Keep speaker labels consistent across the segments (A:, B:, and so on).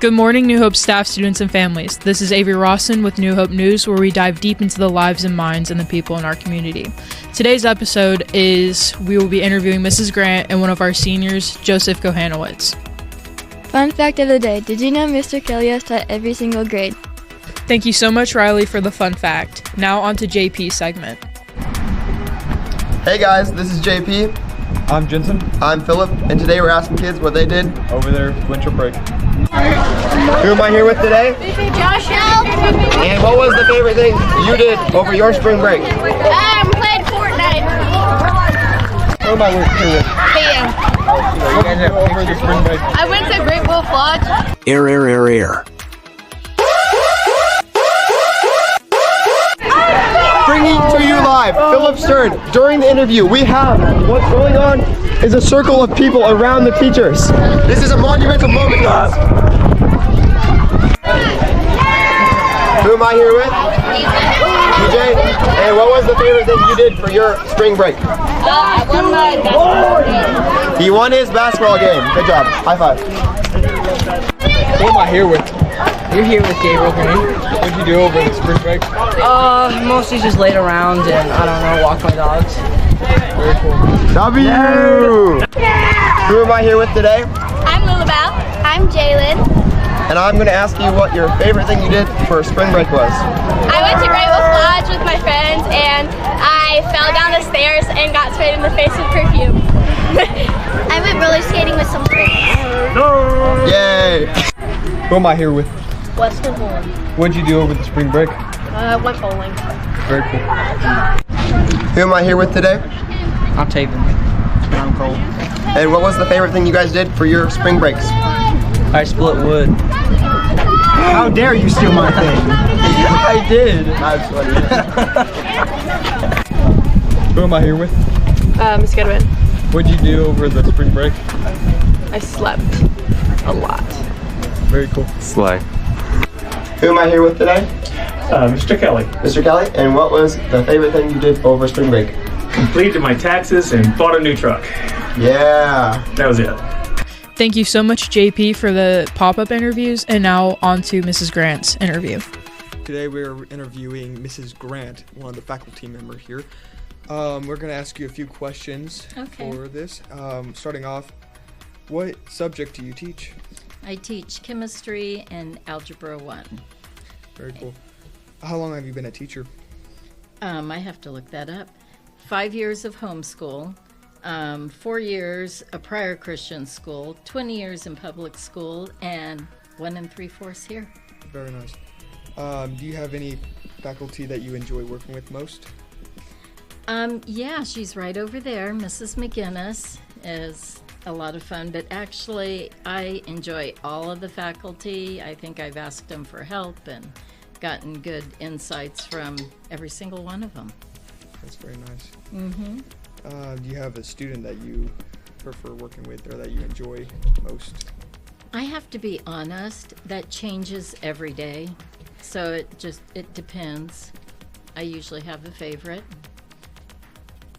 A: Good morning, New Hope staff, students, and families. This is Avery Rawson with New Hope News, where we dive deep into the lives and minds and the people in our community. Today's episode is we will be interviewing Mrs. Grant and one of our seniors, Joseph Kochanowicz.
B: Fun fact of the day, did you know Mr. Kelly has taught every single grade?
A: Thank you so much, Riley, for the fun fact. Now on to JP's segment.
C: Hey guys, this is JP.
D: I'm Jensen.
C: I'm Philip, and today we're asking kids what they did
D: Over their winter break.
C: Who am I here with today?
E: Josh.
C: And what was the favorite thing you did over your spring break?
E: Played Fortnite.
D: Who am I here with?
E: Bam.
D: What did you do over the spring break?
E: I went to Great Wolf Lodge.
F: Air.
C: Bringing to you live, Philip Stern. During the interview, we have what's going on is a circle of people around the teachers. This is a monumental moment, guys. Who am I here with? DJ. And what was the favorite thing you did for your spring break?
E: I won my basketball game.
C: He won his basketball game. Good job. High five.
D: Who am I here with?
G: You're here with Gabriel Green.
D: What did you do over the spring break?
G: Mostly just laid around and, I don't know, walk my dogs.
D: Very cool.
C: W! Who am I here with today?
E: I'm Lulabelle. I'm Jalen.
C: And I'm going to ask you what your favorite thing you did for spring break was.
E: I went to Great Wolf Lodge with my friends and I fell down the stairs and got sprayed in the face with perfume. I went roller skating with some friends.
C: Yay!
D: Who am I here with?
E: Western bowling.
D: What did you do over the spring break?
E: Went bowling.
D: Very cool.
C: Who am I here with today?
G: I'm Taven. I'm Cole.
C: And what was the favorite thing you guys did for your spring breaks?
G: I split wood.
D: How dare you steal my thing?
G: I did.
C: That's funny.
D: Who am I here with?
H: Miss Goodwin.
D: What did you do over the spring break?
H: I slept a lot.
D: Very cool.
F: Slay.
C: Who am I here with today?
I: Mr. Kelly.
C: Mr. Kelly. And what was the favorite thing you did over spring break?
I: Completed my taxes and bought a new truck.
C: Yeah.
I: That was it.
A: Thank you so much, JP, for the pop-up interviews, and now on to Mrs. Grant's interview.
J: Today we're interviewing Mrs. Grant, one of the faculty members here. We're going to ask you a few questions for this. Starting off, what subject do you teach?
K: I teach chemistry and Algebra 1.
J: Very cool. How long have you been a teacher?
K: I have to look that up. 5 years of homeschool, 4 years a prior Christian school, 20 years in public school, and 1 3/4 here.
J: Very nice. Do you have any faculty that you enjoy working with most?
K: Yeah, she's right over there. Mrs. McGinnis is a lot of fun, but actually I enjoy all of the faculty. I think I've asked them for help and gotten good insights from every single one of them.
J: That's very nice.
K: Mm-hmm.
J: Do you have a student that you prefer working with or that you enjoy most?
K: I have to be honest, that changes every day. So it depends. I usually have a favorite.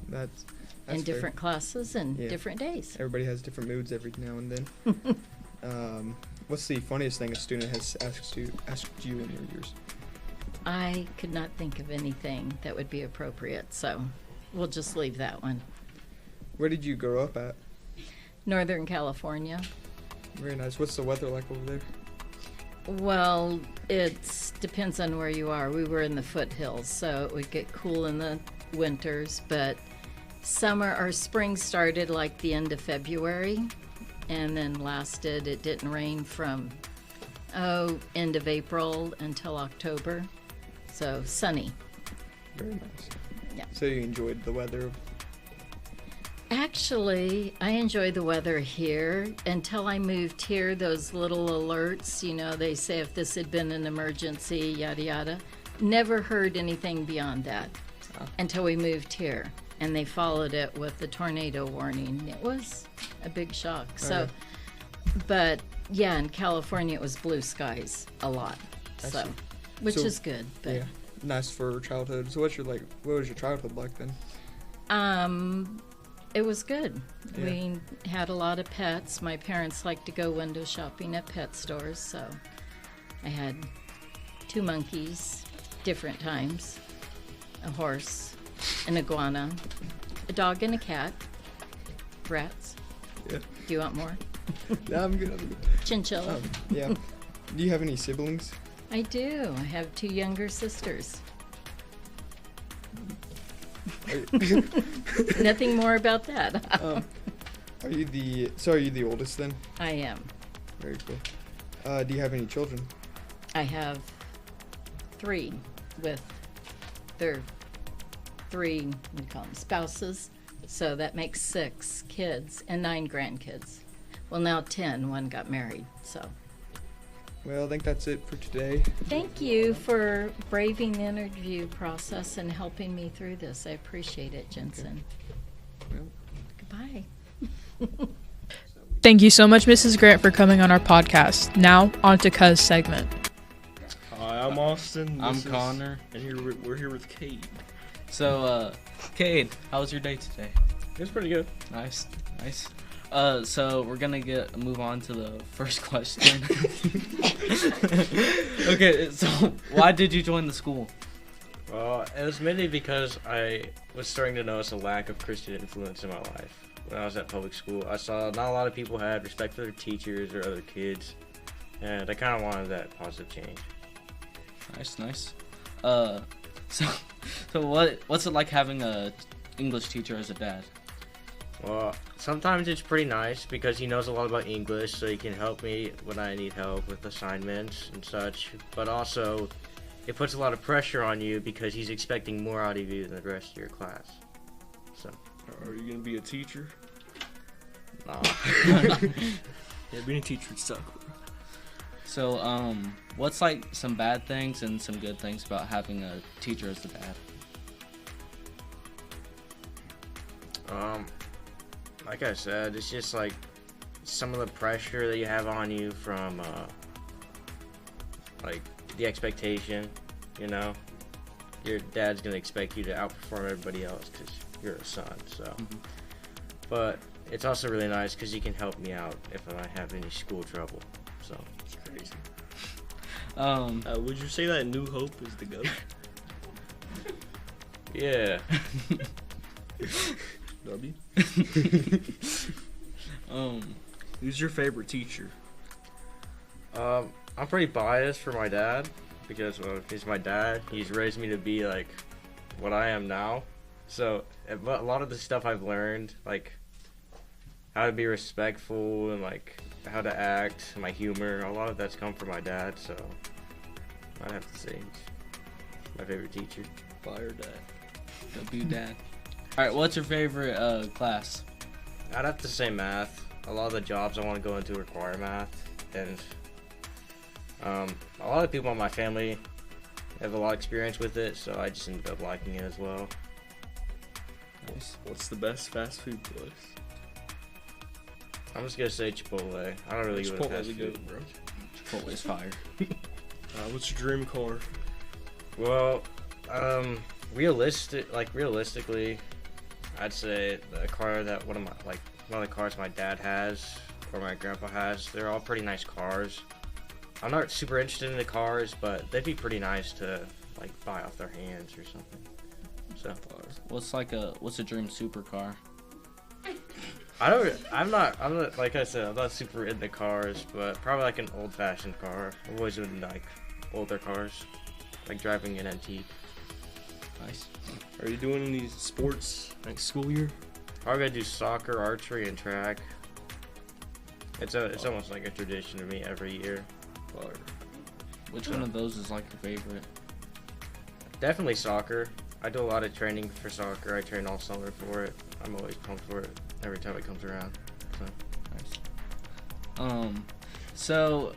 J: That's
K: in different
J: fair.
K: Classes and different days.
J: Everybody has different moods every now and then. What's the funniest thing a student has asked you in your years?
K: I could not think of anything that would be appropriate, so we'll just leave that one.
J: Where did you grow up at?
K: Northern California.
J: Very nice. What's the weather like over there?
K: Well, it depends on where you are. We were in the foothills, so it would get cool in the winters, but summer or spring started like the end of February and then lasted. It didn't rain from end of April until October, so sunny.
J: Very nice.
K: Yeah.
J: So you enjoyed the weather?
K: Actually, I enjoy the weather here. Until I moved here, those little alerts, they say if this had been an emergency, yada yada. Never heard anything beyond that until we moved here. And they followed it with the tornado warning. It was a big shock. So, but yeah, in California it was blue skies a lot. So, which is good. But
J: yeah, nice for childhood. So what was your childhood like then?
K: It was good.
J: Yeah.
K: We had a lot of pets. My parents liked to go window shopping at pet stores, so I had 2 monkeys, different times, a horse, an iguana, a dog and a cat, rats.
J: Yeah.
K: Do you want more?
J: No, I'm good. I'm good.
K: Chinchilla.
J: Yeah. Do you have any siblings?
K: I do. I have 2 younger sisters. Nothing more about that.
J: Are you the oldest then?
K: I am.
J: Very cool. Do you have any children?
K: I have 3 with their 3, what do you call them, spouses. So that makes 6 kids and 9 grandkids. Well, now 10. 1 got married, so.
J: Well, I think that's it for today.
K: Thank you for braving the interview process and helping me through this. I appreciate it, Jensen.
J: Okay. Well.
K: Goodbye.
A: Thank you so much, Mrs. Grant, for coming on our podcast. Now, on to Cuz segment.
F: Hi, I'm Austin.
L: I'm Connor.
F: And we're here with Cade.
L: So, Cade, how was your day today?
F: It's pretty good.
L: Nice. So we're gonna move on to the first question. Okay, so why did you join the school?
F: Well, it was mainly because I was starting to notice a lack of Christian influence in my life. When I was at public school, I saw not a lot of people had respect for their teachers or other kids, and I kind of wanted that positive change.
L: Nice. So what's it like having a English teacher as a dad?
F: Well, sometimes it's pretty nice because he knows a lot about English, so he can help me when I need help with assignments and such. But also, it puts a lot of pressure on you because he's expecting more out of you than the rest of your class. So.
D: Are you gonna be a teacher?
F: Nah.
D: Yeah, being a teacher would suck.
L: So, what's like some bad things and some good things about having a teacher as a dad?
F: Like I said, it's just like some of the pressure that you have on you from like the expectation, you know. Your dad's gonna expect you to outperform everybody else because you're a son. So, but it's also really nice because he can help me out if I have any school trouble. So it's crazy.
D: Would you say that New Hope is the GOAT?
F: Yeah.
D: W. Who's your favorite teacher?
F: I'm pretty biased for my dad because he's my dad. He's raised me to be like what I am now. So a lot of the stuff I've learned, like how to be respectful and like how to act, my humor, a lot of that's come from my dad. So I'd have to say he's my favorite teacher.
D: Fire dad.
L: W dad. Alright, what's your favorite class?
F: I'd have to say math. A lot of the jobs I want to go into require math, and a lot of people in my family have a lot of experience with it, so I just ended up liking it as well.
D: Nice. What's the best fast food place?
F: I'm just gonna say Chipotle. I don't really go to fast food.
D: Good, bro.
L: Chipotle's fire.
D: What's your dream car?
F: Well, realistically, I'd say the car that one of the cars my dad has or my grandpa has. They're all pretty nice cars. I'm not super interested in the cars, but they'd be pretty nice to like buy off their hands or something. So,
L: what's a dream supercar?
F: I'm not like I said, I'm not super into cars, but probably like an old-fashioned car. I've always been like older cars, like driving an antique.
L: Nice.
D: Are you doing any sports next school year?
F: I'm gonna do soccer, archery, and track. It's almost like a tradition to me every year.
L: Which one of those is like your favorite?
F: Definitely soccer. I do a lot of training for soccer. I train all summer for it. I'm always pumped for it every time it comes around. So.
L: Nice. So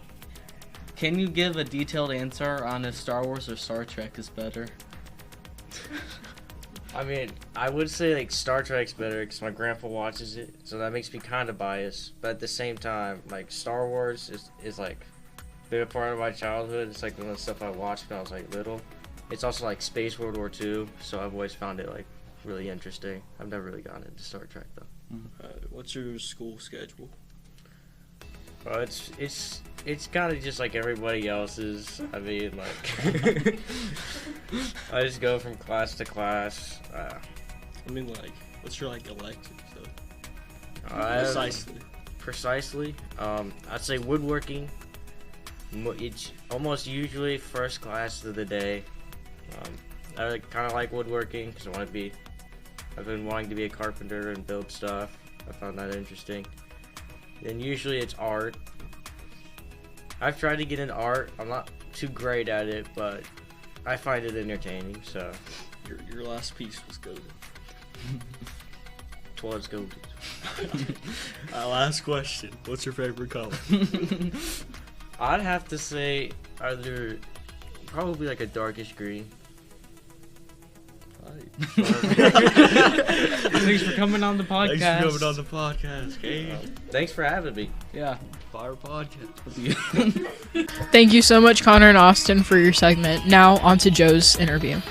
L: can you give a detailed answer on if Star Wars or Star Trek is better?
F: I mean, I would say like Star Trek's better because my grandpa watches it, so that makes me kind of biased. But at the same time, like Star Wars is like a big part of my childhood. It's like one of the stuff I watched when I was like little. It's also like Space World War II, so I've always found it like really interesting. I've never really gotten into Star Trek though.
D: What's your school schedule?
F: Well, it's kind of just like everybody else's. I mean, like, I just go from class to class.
D: I mean, like, what's your like elective
F: stuff? Precisely. I'd say woodworking. It's almost usually first class of the day. I kind of like woodworking because I've been wanting to be a carpenter and build stuff. I found that interesting. Then usually it's art. I've tried to get into art. I'm not too great at it, but I find it entertaining. So
D: your last piece was good.
F: Twas golden.
D: Last question. What's your favorite color?
F: I'd have to say either probably like a darkish green.
L: Thanks for coming on the podcast.
D: Okay.
F: Thanks for having me.
L: Yeah.
D: Fire podcast.
A: Thank you so much, Connor and Austin, for your segment. Now, on to Joe's interview.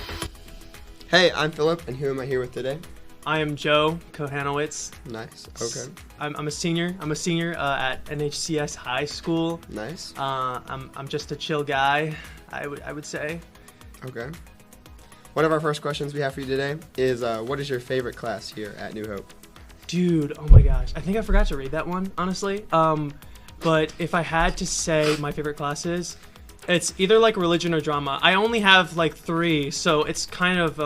C: Hey, I'm Philip, and who am I here with today?
M: I am Joe Kochanowicz.
C: Nice. Okay.
M: I'm a senior. I'm a senior at NHCS High School.
C: Nice.
M: I'm just a chill guy, I would say.
C: Okay. One of our first questions we have for you today is, what is your favorite class here at New Hope?
M: Dude, oh my gosh. I think I forgot to read that one, honestly. But if I had to say my favorite classes, it's either like religion or drama. I only have like 3, so it's kind of,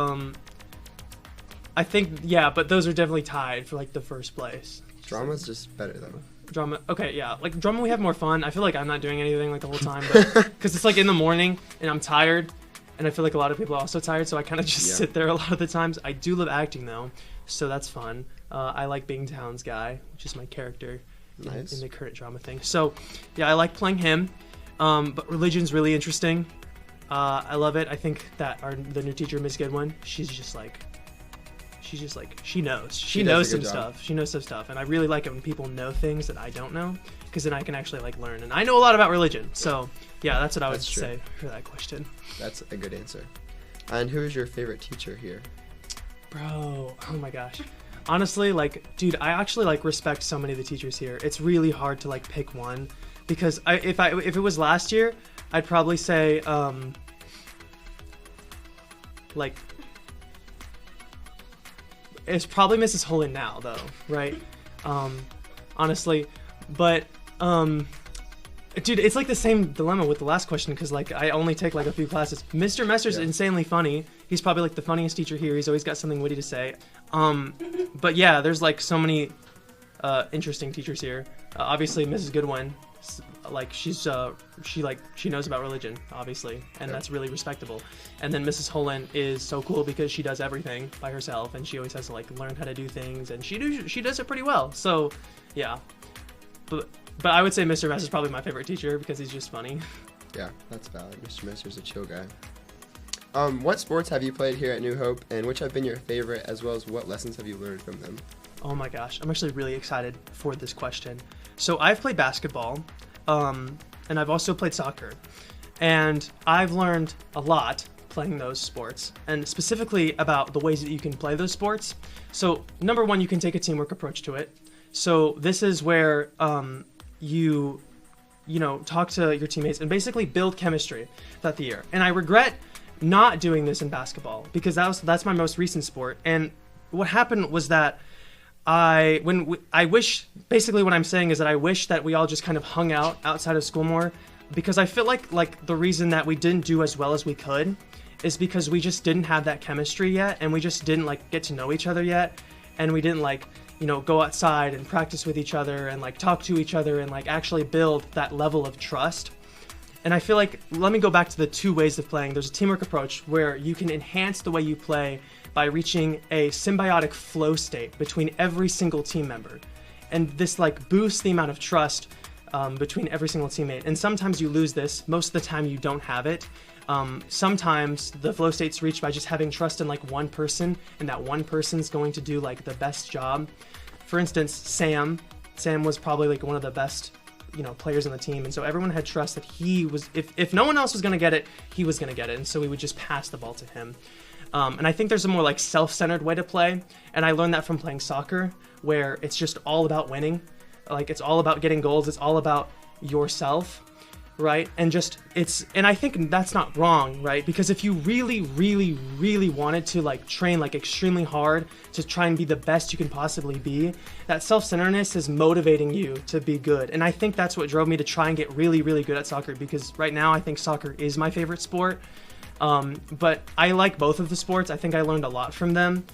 M: I think, yeah, but those are definitely tied for like the first place.
C: Drama's just better though.
M: Drama, okay, yeah. Like drama, we have more fun. I feel like I'm not doing anything like the whole time, because it's like in the morning and I'm tired. And I feel like a lot of people are also tired, so I kind of just sit there a lot of the times. I do love acting, though, so that's fun. I like being Towns Guy, which is my character in the current drama thing. So, yeah, I like playing him. But religion's really interesting. I love it. I think that the new teacher, Miss Goodwin, she knows. She knows some stuff. She knows some stuff. And I really like it when people know things that I don't know, because then I can actually like learn. And I know a lot about religion, so yeah, that's what I would say for that question.
C: That's a good answer. And who is your favorite teacher here?
M: Bro, oh my gosh. Honestly, like, dude, I actually like respect so many of the teachers here. It's really hard to like pick one, because if it was last year, I'd probably say like it's probably Mrs. Holland now, though, right? Honestly, but dude, it's like the same dilemma with the last question, because like I only take like a few classes. Mr. Messer's insanely funny. He's probably like the funniest teacher here. He's always got something witty to say. But yeah, there's like so many interesting teachers here. Obviously, Mrs. Goodwin, like she knows about religion, obviously, and that's really respectable. And then Mrs. Holland is so cool because she does everything by herself, and she always has to like learn how to do things, and she does it pretty well. So yeah, but I would say Mr. Mess is probably my favorite teacher because he's just funny.
C: Yeah, that's valid. Mr. Messer's a chill guy. What sports have you played here at New Hope, and which have been your favorite, as well as what lessons have you learned from them?
M: Oh my gosh, I'm actually really excited for this question. So I've played basketball, and I've also played soccer, and I've learned a lot playing those sports, and specifically about the ways that you can play those sports. So number one, you can take a teamwork approach to it. So this is where you talk to your teammates and basically build chemistry throughout the year. And I regret not doing this in basketball, because that's my most recent sport. And what happened was that I wish that we all just kind of hung out outside of school more, because I feel like the reason that we didn't do as well as we could is because we just didn't have that chemistry yet, and we just didn't like get to know each other yet, and we didn't like go outside and practice with each other and like talk to each other and like actually build that level of trust. And I feel like, let me go back to the 2 ways of playing. There's a teamwork approach where you can enhance the way you play by reaching a symbiotic flow state between every single team member. And this like boosts the amount of trust between every single teammate. And sometimes you lose this. Most of the time you don't have it. Sometimes the flow state's reached by just having trust in like one person, and that one person's going to do like the best job. For instance, Sam was probably like one of the best players on the team, and so everyone had trust that he was, if no one else was going to get it, he was going to get it, and so we would just pass the ball to him. And I think there's a more like self-centered way to play, and I learned that from playing soccer, where it's just all about winning. Like, it's all about getting goals. It's all about yourself, right? And I think that's not wrong, right? Because if you really, really, really wanted to like train like extremely hard to try and be the best you can possibly be, that self-centeredness is motivating you to be good. And I think that's what drove me to try and get really, really good at soccer, because right now I think soccer is my favorite sport. But I like both of the sports. I think I learned a lot from them,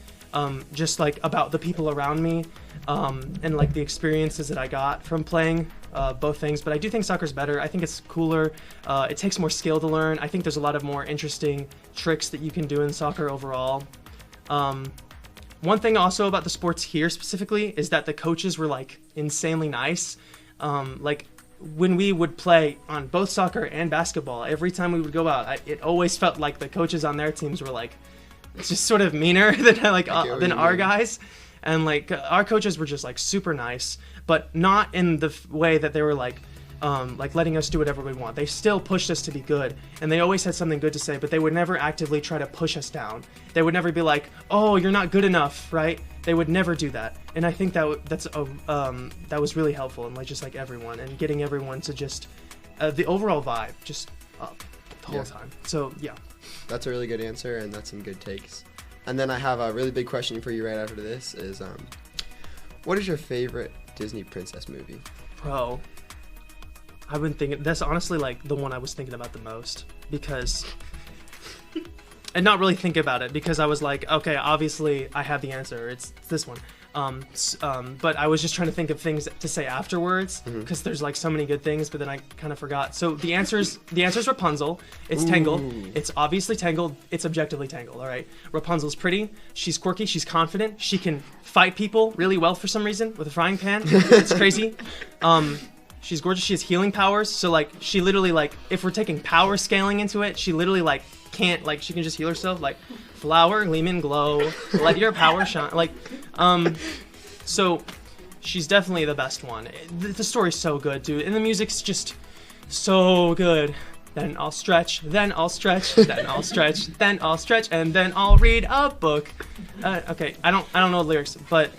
M: just like about the people around me, and like the experiences that I got from playing both things. But I do think soccer's better. I think it's cooler. It takes more skill to learn. I think there's a lot of more interesting tricks that you can do in soccer overall. One thing also about the sports here specifically is that the coaches were like insanely nice. Like when we would play on both soccer and basketball, every time we would go out, it always felt like the coaches on their teams were like just sort of meaner than our guys. And like our coaches were just like super nice, but not in the way that they were like letting us do whatever we want. They still pushed us to be good, and they always had something good to say, but they would never actively try to push us down. They would never be like, oh, you're not good enough, right? They would never do that. And I think that was really helpful, and like just like everyone, and getting everyone to just the overall vibe just up the whole time. So yeah.
C: That's a really good answer, and that's some good takes. And then I have a really big question for you right after this is, what is your favorite Disney princess movie?
M: Bro, I've been thinking, that's honestly like the one I was thinking about the most, because, and not really think about it, because I was like, okay, obviously I have the answer, it's this one. But I was just trying to think of things to say afterwards, because there's like so many good things, but then I kind of forgot. So the answer's Rapunzel. It's Tangled. It's obviously Tangled. It's objectively Tangled, all right? Rapunzel's pretty. She's quirky. She's confident. She can fight people really well for some reason with a frying pan. It's crazy. She's gorgeous. She has healing powers. So like she literally like, if we're taking power scaling into it, she literally like can't, like she can just heal herself, like flower, gleam and glow, let your power shine. Like, so she's definitely the best one. The story's so good, dude, and the music's just so good. Then I'll stretch, then I'll stretch, then I'll stretch, then I'll stretch, and then I'll read a book. Okay, I don't know the lyrics, but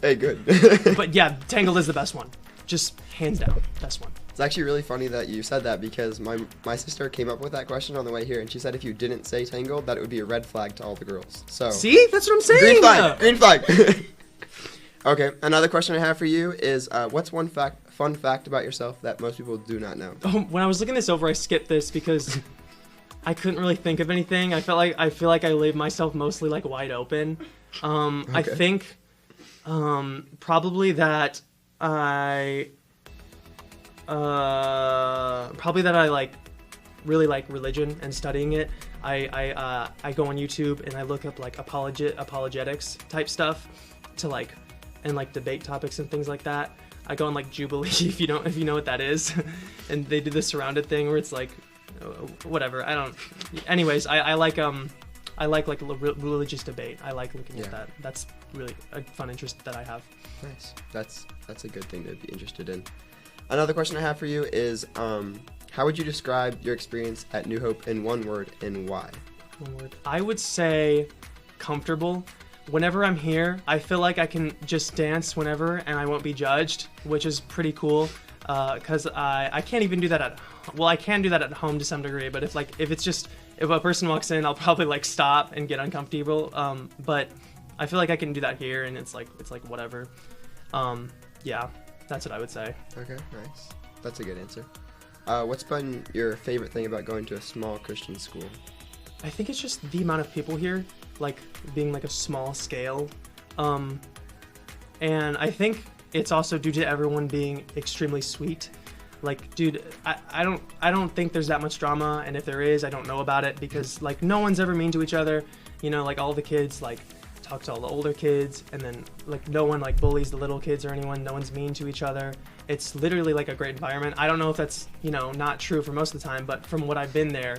C: hey, good.
M: But yeah, Tangled is the best one, just hands down, best one.
C: It's actually really funny that you said that, because my sister came up with that question on the way here, and she said if you didn't say Tangled, that it would be a red flag to all the girls. So
M: see, that's what I'm saying.
C: Green flag. Green flag. Okay, another question I have for you is, what's one fun fact about yourself that most people do not know?
M: When I was looking this over, I skipped this because I couldn't really think of anything. I feel like I leave myself mostly like wide open. Okay. I think probably that I like really like religion and studying it. I go on YouTube and I look up like apologetics type stuff to like, and like debate topics and things like that. I go on like Jubilee if you know what that is, and they do the surrounded thing where it's like whatever. Anyways, I like religious debate. I like looking at that. That's really a fun interest that I have.
C: Nice. That's a good thing to be interested in. Another question I have for you is, how would you describe your experience at New Hope in one word, and why?
M: One word. I would say comfortable. Whenever I'm here, I feel like I can just dance whenever and I won't be judged, which is pretty cool. Because I can't even do that I can do that at home to some degree, but if a person walks in, I'll probably like stop and get uncomfortable. But I feel like I can do that here, and it's like whatever. Yeah, that's what I would say.
C: Okay, nice. That's a good answer. What's been your favorite thing about going to a small Christian school?
M: I think it's just the amount of people here, like being like a small scale. And I think it's also due to everyone being extremely sweet. Like, dude, I don't think there's that much drama, and if there is, I don't know about it, because like no one's ever mean to each other. You know, like all the kids like talk to all the older kids, and then like no one like bullies the little kids or anyone. No one's mean to each other. It's literally like a great environment. I don't know if that's, not true for most of the time, but from what I've been there,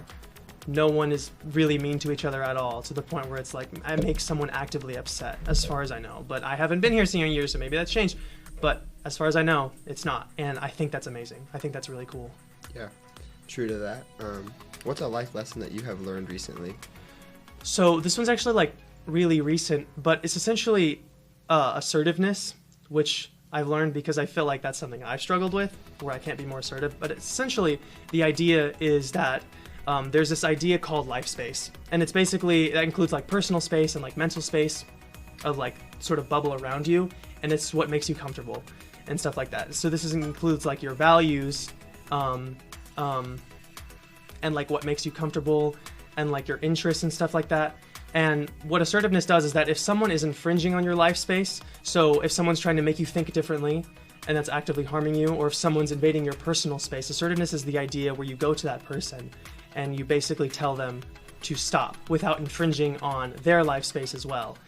M: no one is really mean to each other at all, to the point where it's like it makes someone actively upset, as far as I know. But I haven't been here senior year, so maybe that's changed. But as far as I know, it's not, and I think that's amazing. I think that's really cool.
C: Yeah, true to that. What's a life lesson that you have learned recently?
M: So this one's actually like really recent, but it's essentially assertiveness, which I've learned because I feel like that's something I've struggled with, where I can't be more assertive. But essentially, the idea is that there's this idea called life space, and it's basically, that includes like personal space and like mental space of like sort of bubble around you, and it's what makes you comfortable and stuff like that. So this includes like your values, and like what makes you comfortable, and like your interests and stuff like that. And what assertiveness does is that if someone is infringing on your life space, so if someone's trying to make you think differently and that's actively harming you, or if someone's invading your personal space, assertiveness is the idea where you go to that person and you basically tell them to stop without infringing on their life space as well.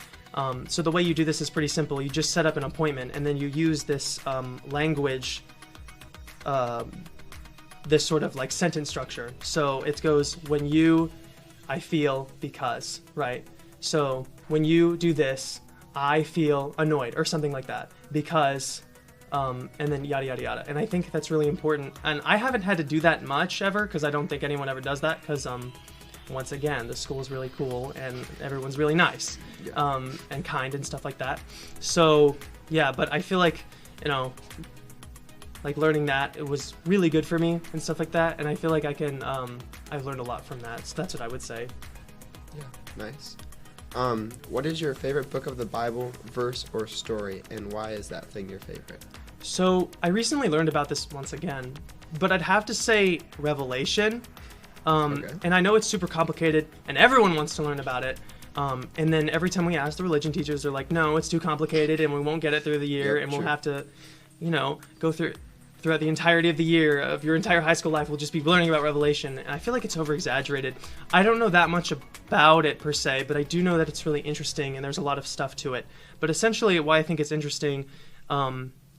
M: So the way you do this is pretty simple. You just set up an appointment, and then you use this language, this sort of like sentence structure. So it goes, when you, I feel, because, right? So when you do this, I feel annoyed, or something like that, because, and then yada, yada, yada. And I think that's really important. And I haven't had to do that much ever, because I don't think anyone ever does that, because, once again, the school is really cool, and everyone's really nice, and kind and stuff like that. So, yeah, but I feel like, you know, like learning that, it was really good for me and stuff like that. And I feel like I can, I've learned a lot from that. So that's what I would say.
C: Yeah, nice. What is your favorite book of the Bible, verse, or story, and why is that thing your favorite?
M: So I recently learned about this once again, but I'd have to say Revelation. And I know it's super complicated, and everyone wants to learn about it. And then every time we ask the religion teachers, they're like, no, it's too complicated, and we won't get it through the year, and we'll have to, you know, go throughout the entirety of the year of your entire high school life, we'll just be learning about Revelation. And I feel like it's over-exaggerated. I don't know that much about it per se, but I do know that it's really interesting, and there's a lot of stuff to it. But essentially, why I think it's interesting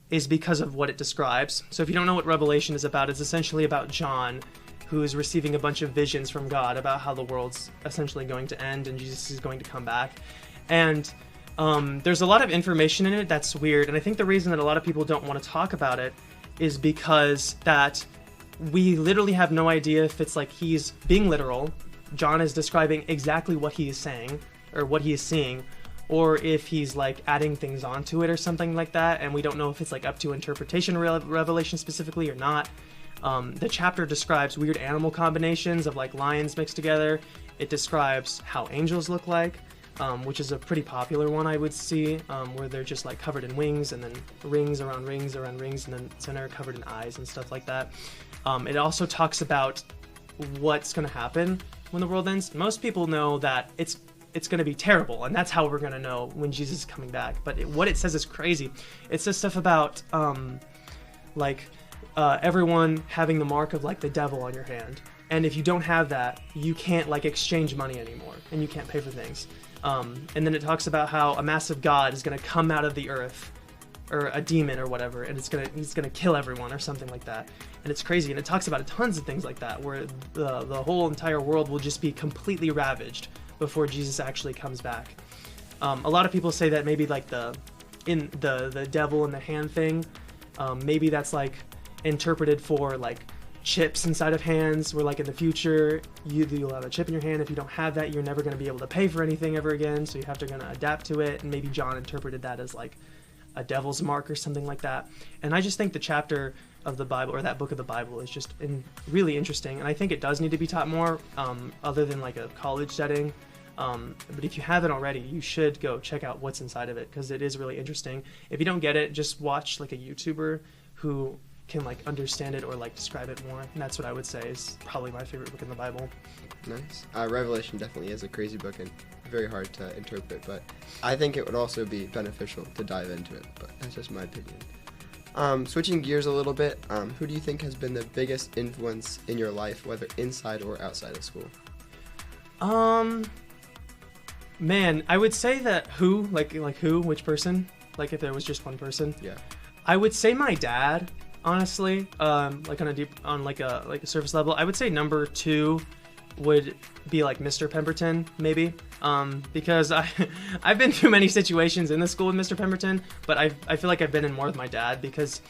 M: is because of what it describes. So if you don't know what Revelation is about, it's essentially about John, who is receiving a bunch of visions from God about how the world's essentially going to end and Jesus is going to come back. And there's a lot of information in it that's weird, and I think the reason that a lot of people don't want to talk about it is because that we literally have no idea if it's like he's being literal, John is describing exactly what he is saying, or what he is seeing, or if he's like adding things onto it or something like that, and we don't know if it's like up to interpretation Revelation specifically or not. The chapter describes weird animal combinations of like lions mixed together. It describes how angels look like, which is a pretty popular one I would see, where they're just like covered in wings, and then rings around rings around rings, and then center covered in eyes and stuff like that. It also talks about what's going to happen when the world ends. Most people know that it's going to be terrible, and that's how we're going to know when Jesus is coming back. But what it says is crazy. It says stuff about everyone having the mark of like the devil on your hand, and if you don't have that, you can't like exchange money anymore, and you can't pay for things. And then it talks about how a massive god is going to come out of the earth, or a demon or whatever, and he's gonna kill everyone or something like that. And it's crazy. And it talks about tons of things like that, where the whole entire world will just be completely ravaged before Jesus actually comes back. A lot of people say that maybe like the devil in the hand thing, maybe that's like interpreted for like chips inside of hands, where like in the future you'll have a chip in your hand. If you don't have that, you're never going to be able to pay for anything ever again, so you have to kind of adapt to it. And maybe John interpreted that as like a devil's mark or something like that. And I just think the chapter of the Bible, or that book of the Bible, is just really interesting, and I think it does need to be taught more, other than like a college setting. But if you haven't already, you should go check out what's inside of it, because it is really interesting. If you don't get it, just watch like a YouTuber who can like understand it or like describe it more, and that's what I would say is probably my favorite book in the Bible.
C: Nice. Revelation definitely is a crazy book and very hard to interpret, but I think it would also be beneficial to dive into it, but that's just my opinion. Switching gears a little bit, who do you think has been the biggest influence in your life, whether inside or outside of school?
M: Man, I would say that who, which person? Like if there was just one person?
C: Yeah.
M: I would say my dad, honestly, like on a surface level. I would say number 2 would be like Mr. Pemberton, maybe, because I've been through many situations in the school with Mr. Pemberton, but I feel like I've been in more with my dad, because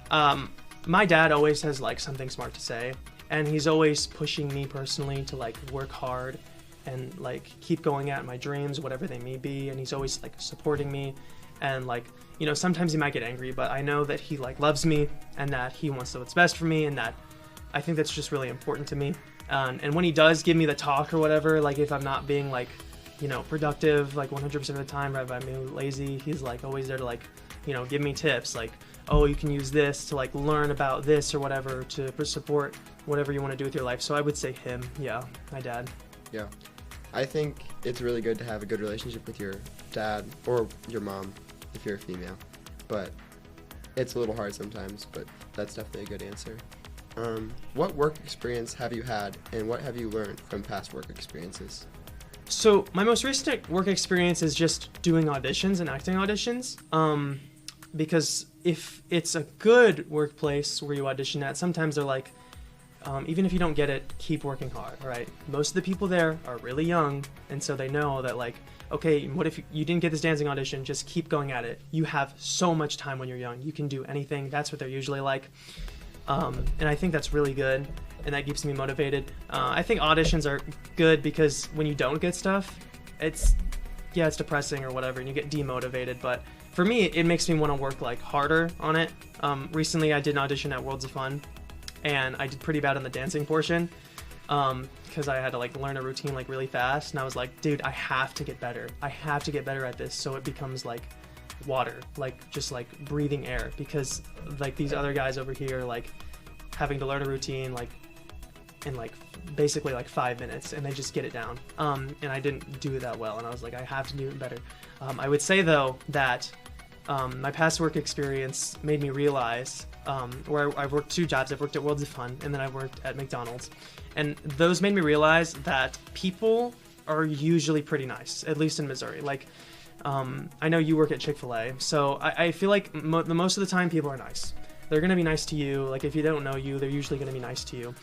M: my dad always has like something smart to say, and he's always pushing me personally to like work hard and like keep going at my dreams, whatever they may be. And he's always like supporting me, and like, you know, sometimes he might get angry, but I know that he like loves me and that he wants what's best for me, and that I think that's just really important to me. And when he does give me the talk or whatever, like if I'm not being like, you know, productive like 100% of the time, or if I'm being lazy, he's like always there to like, you know, give me tips like, oh, you can use this to like learn about this or whatever to support whatever you want to do with your life. So I would say him. Yeah, my dad.
C: Yeah. I think it's really good to have a good relationship with your dad or your mom if you're a female. But it's a little hard sometimes, but that's definitely a good answer. What work experience have you had, and what have you learned from past work experiences?
M: So my most recent work experience is just doing auditions and acting auditions. Because if it's a good workplace where you audition at, sometimes they're like, even if you don't get it, keep working hard, right? Most of the people there are really young, and so they know that like, okay, what if you didn't get this dancing audition? Just keep going at it. You have so much time when you're young. You can do anything. That's what they're usually like. And I think that's really good, and that keeps me motivated. I think auditions are good because when you don't get stuff, it's depressing or whatever, and you get demotivated, but for me, it makes me want to work like harder on it. Recently, I did an audition at Worlds of Fun, and I did pretty bad on the dancing portion because I had to like learn a routine like really fast, and I was like, dude, I have to get better. I have to get better at this, so it becomes like water, like just like breathing air, because like these other guys over here like having to learn a routine like in like basically like 5 minutes, and they just get it down. And I didn't do that well, and I was like, I have to do it better. I would say though that my past work experience made me realize where I worked 2 jobs. I've worked at Worlds of Fun, and then I worked at McDonald's, and those made me realize that people are usually pretty nice, at least in Missouri. Like I know you work at Chick-fil-A, so I feel like the most of the time people are nice. They're gonna be nice to you. Like if you don't know you, they're usually gonna be nice to you.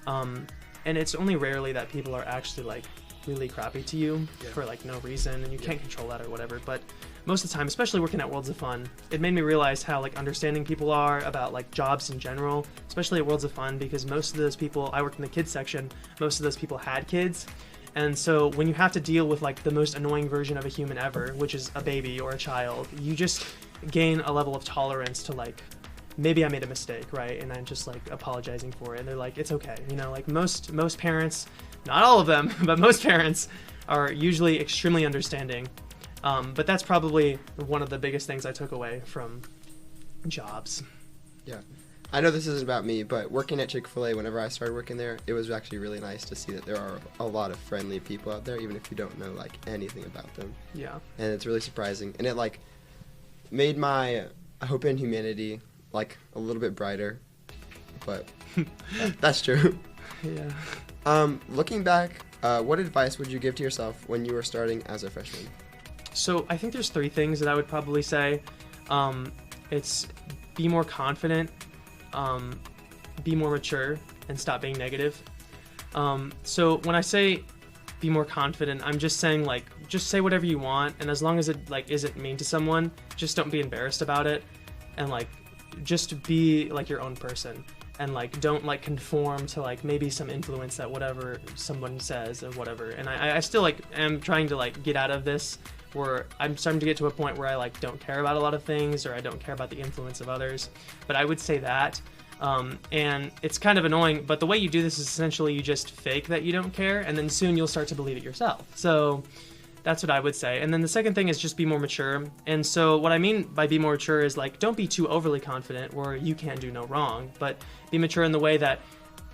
M: And it's only rarely that people are actually like really crappy to you for like no reason, and you can't control that or whatever. But most of the time, especially working at Worlds of Fun, it made me realize how like understanding people are about like jobs in general, especially at Worlds of Fun, because most of those people, I worked in the kids section, most of those people had kids. And so when you have to deal with like the most annoying version of a human ever, which is a baby or a child, you just gain a level of tolerance to like, maybe I made a mistake, right? And I'm just like apologizing for it. And they're like, it's okay. You know, like most parents, not all of them, but most parents are usually extremely understanding. But that's probably one of the biggest things I took away from jobs.
C: Yeah. I know this isn't about me, but working at Chick-fil-A, whenever I started working there, it was actually really nice to see that there are a lot of friendly people out there, even if you don't know like anything about them.
M: Yeah.
C: And it's really surprising. And it like made my hope in humanity like a little bit brighter, but that's true.
M: Yeah.
C: Looking back, what advice would you give to yourself when you were starting as a freshman?
M: So I think there's 3 things that I would probably say. It's be more confident, be more mature, and stop being negative. So when I say be more confident, I'm just saying like, just say whatever you want, and as long as it like isn't mean to someone, just don't be embarrassed about it, and like just be like your own person, and like don't like conform to like maybe some influence that whatever someone says or whatever. And I still like am trying to like get out of this, where I'm starting to get to a point where I like don't care about a lot of things, or I don't care about the influence of others. But I would say that, and it's kind of annoying, but the way you do this is essentially you just fake that you don't care, and then soon you'll start to believe it yourself. So that's what I would say. And then the second thing is just be more mature. And so what I mean by be more mature is like, don't be too overly confident where you can't do no wrong, but be mature in the way that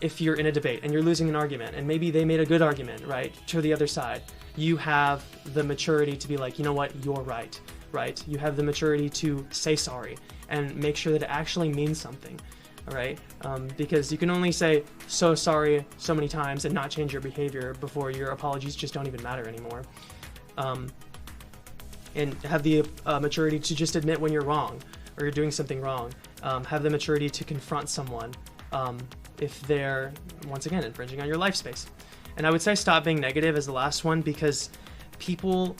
M: if you're in a debate and you're losing an argument, and maybe they made a good argument, right, to the other side, you have the maturity to be like, you know what, you're right, right? You have the maturity to say sorry and make sure that it actually means something, all right? Because you can only say so sorry so many times and not change your behavior before your apologies just don't even matter anymore. And have the maturity to just admit when you're wrong or you're doing something wrong. Have the maturity to confront someone if they're, once again, infringing on your life space. And I would say stop being negative as the last one, because people,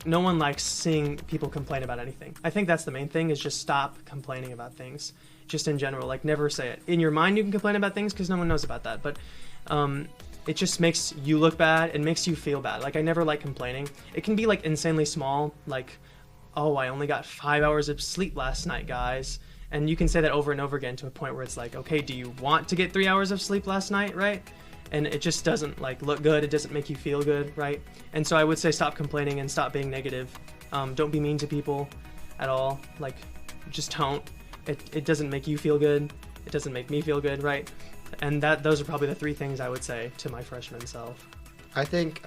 M: no one likes seeing people complain about anything. I think that's the main thing, is just stop complaining about things, just in general. Like, never say it. In your mind, you can complain about things because no one knows about that. But it just makes you look bad and makes you feel bad. Like, I never like complaining. It can be like insanely small, like, oh, I only got 5 hours of sleep last night, guys. And you can say that over and over again to a point where it's like, okay, do you want to get 3 hours of sleep last night, right? And it just doesn't like look good. It doesn't make you feel good, right? And so I would say stop complaining and stop being negative. Don't be mean to people at all. Like, just don't. It doesn't make you feel good. It doesn't make me feel good, right? And those are probably the 3 things I would say to my freshman self.
C: I think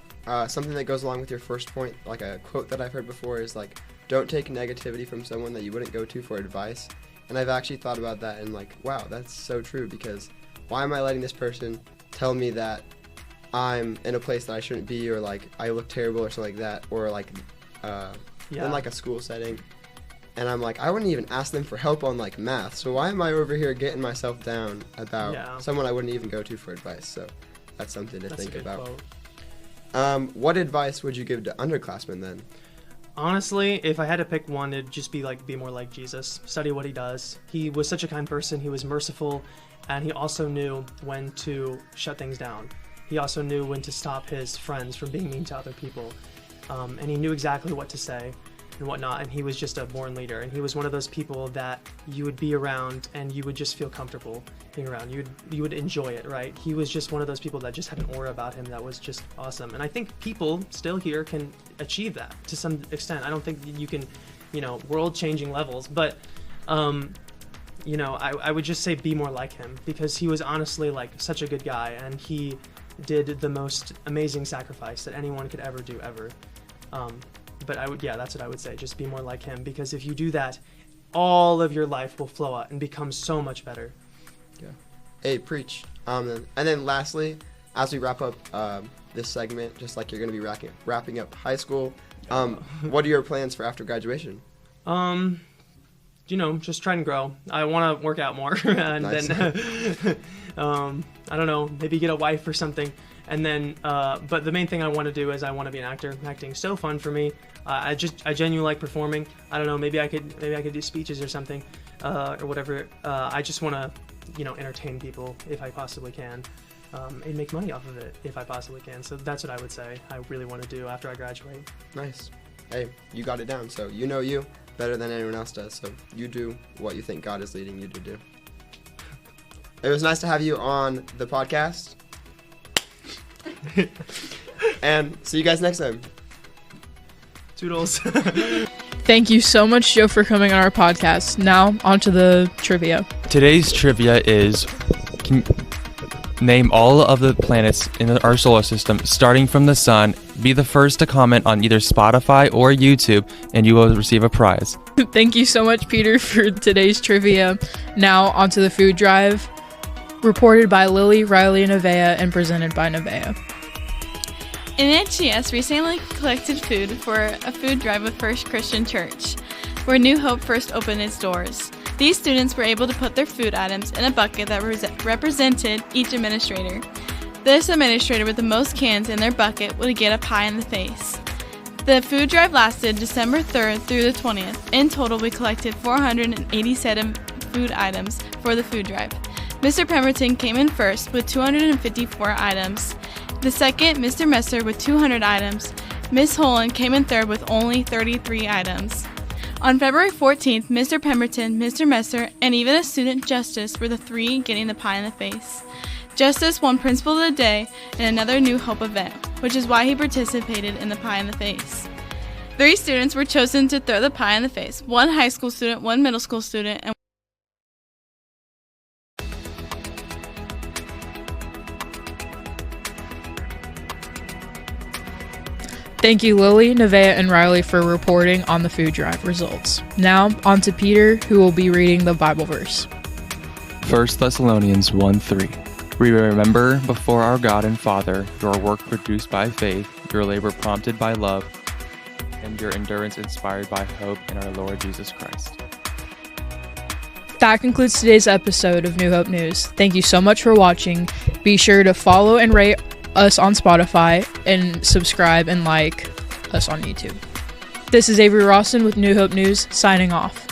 C: something that goes along with your first point, like a quote that I've heard before, is like, don't take negativity from someone that you wouldn't go to for advice. And I've actually thought about that and like, wow, that's so true, because why am I letting this person tell me that I'm in a place that I shouldn't be, or like I look terrible or something like that, or like in like a school setting, and I'm like, I wouldn't even ask them for help on like math, so why am I over here getting myself down about someone I wouldn't even go to for advice? So that's something to think about. What advice would you give to underclassmen then?
M: Honestly, if I had to pick one, it'd just be like, be more like Jesus. Study what he does. He was such a kind person. He was merciful, and he also knew when to shut things down. He also knew when to stop his friends from being mean to other people. And he knew exactly what to say and whatnot, and he was just a born leader. And he was one of those people that you would be around and you would just feel comfortable being around. You would enjoy it, right? He was just one of those people that just had an aura about him that was just awesome. And I think people still here can achieve that to some extent. I don't think you can, world-changing levels, but I would just say be more like him, because he was honestly like such a good guy, and he did the most amazing sacrifice that anyone could ever do ever. But that's what I would say. Just be more like him, because if you do that, all of your life will flow out and become so much better.
C: Yeah. Hey, preach. And then lastly, as we wrap up this segment, just like you're going to be wrapping up high school, what are your plans for after graduation?
M: Just try and grow. I want to work out more, and
C: nice.
M: Then I don't know, maybe get a wife or something. And then, but the main thing I want to do is I want to be an actor. Acting's so fun for me. I genuinely like performing. I don't know, maybe I could do speeches or something, or whatever. I just want to, entertain people if I possibly can, and make money off of it if I possibly can. So that's what I would say I really want to do after I graduate.
C: Nice. Hey, you got it down. So you know you better than anyone else does. So you do what you think God is leading you to do. It was nice to have you on the podcast. And see you guys next time.
M: Toodles.
A: Thank you so much, Joe, for coming on our podcast. Now, on to the trivia.
N: Today's trivia is, name all of the planets in our solar system, starting from the sun. Be the first to comment on either Spotify or YouTube, and you will receive a prize.
A: Thank you so much, Peter, for today's trivia. Now, on to the food drive. Reported by Lily, Riley, and Nevaeh, and presented by Nevaeh.
O: NHGS recently collected food for a food drive with First Christian Church, where New Hope first opened its doors. These students were able to put their food items in a bucket that represented each administrator. This administrator with the most cans in their bucket would get a pie in the face. The food drive lasted December 3rd through the 20th. In total, we collected 487 food items for the food drive. Mr. Pemberton came in first with 254 items. The second, Mr. Messer with 200 items. Miss Holland came in third with only 33 items. On February 14th, Mr. Pemberton, Mr. Messer, and even a student, Justice, were the 3 getting the pie in the face. Justice won Principal of the Day in another New Hope event, which is why he participated in the pie in the face. 3 students were chosen to throw the pie in the face, 1 high school student, 1 middle school student, and
A: Thank you, Lily, Nevaeh, and Riley for reporting on the food drive results. Now, on to Peter, who will be reading the Bible verse.
N: 1 Thessalonians 1:3. We remember before our God and Father your work produced by faith, your labor prompted by love, and your endurance inspired by hope in our Lord Jesus Christ.
A: That concludes today's episode of New Hope News. Thank you so much for watching. Be sure to follow and rate us on Spotify and subscribe and like us on YouTube. This is Avery Rawson with New Hope News, signing off.